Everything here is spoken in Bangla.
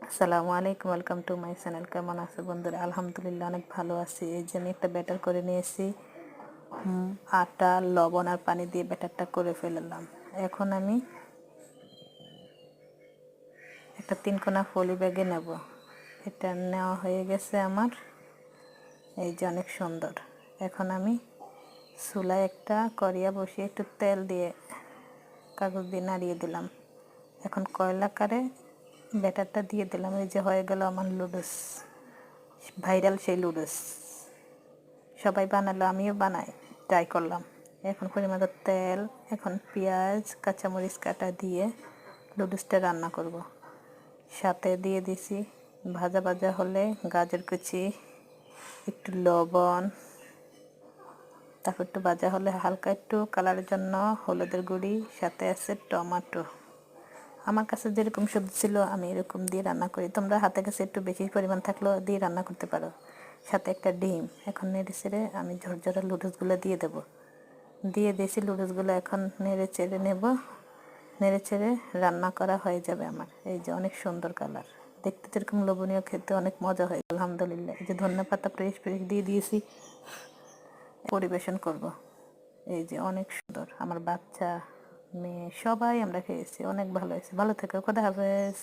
আসসালামু আলাইকুম, ওয়েলকাম টু মাই চ্যানেল। কেমন আছে বন্ধুরা? আলহামদুলিল্লাহ অনেক ভালো আছি। এই যে আমি একটা ব্যাটার করে নিয়েছি, আটা, লবণ আর পানি দিয়ে ব্যাটারটা করে ফেললাম। এখন আমি একটা 3 কোনা পলি ব্যাগে নেব। এটা নেওয়া হয়ে গেছে আমার। এই যে অনেক সুন্দর। এখন আমি চুলায় একটা কড়িয়া বসিয়ে একটু তেল দিয়ে কাগজ দিয়ে নাড়িয়ে দিলাম। এখন কয়লাকারে ব্যাটারটা দিয়ে দিলাম। এই যে হয়ে গেল আমার লুডুস, ভাইরাল সেই লুডুস। সবাই বানালো, আমিও বানাই, ট্রাই করলাম। এখন পরিমাণ তেল, এখন পেঁয়াজ কাঁচামরিচ কাটা দিয়ে লুডুসটা রান্না করব। সাথে দিয়ে দিছি ভাজা ভাজা হলে গাজর কুচি, একটু লবণ, তারপর একটু ভাজা হলে হালকা একটু কালারের জন্য হলুদের গুঁড়ি, সাথে আছে টমেটো। আমার কাছে যেরকম সবজি ছিল আমি এরকম দিয়ে রান্না করি। তোমরা হাতে কাছে একটু বেশি পরিমাণ থাকলেও দিয়ে রান্না করতে পারো। সাথে একটা ডিম। এখন নেড়ে চেড়ে আমি ঝরঝরা লুডুসগুলো দিয়ে দেব। দিয়ে দিয়েছি লুডুসগুলো, এখন নেড়ে চেড়ে নেব। নেড়ে চেড়ে রান্না করা হয়ে যাবে আমার। এই যে অনেক সুন্দর কালার, দেখতে যেরকম লোভনীয়, খেতে অনেক মজা হয় আলহামদুলিল্লাহ। এই যে ধন্যপাতা ফ্রেশ ফ্রেশ দিয়ে দিয়েছি, পরিবেশন করব। এই যে অনেক সুন্দর, আমার বাচ্চা মেয়ে সবাই আমরা খেয়েছি, অনেক ভালো হয়েছে। ভালো থেকো, খোদা হাফেজ।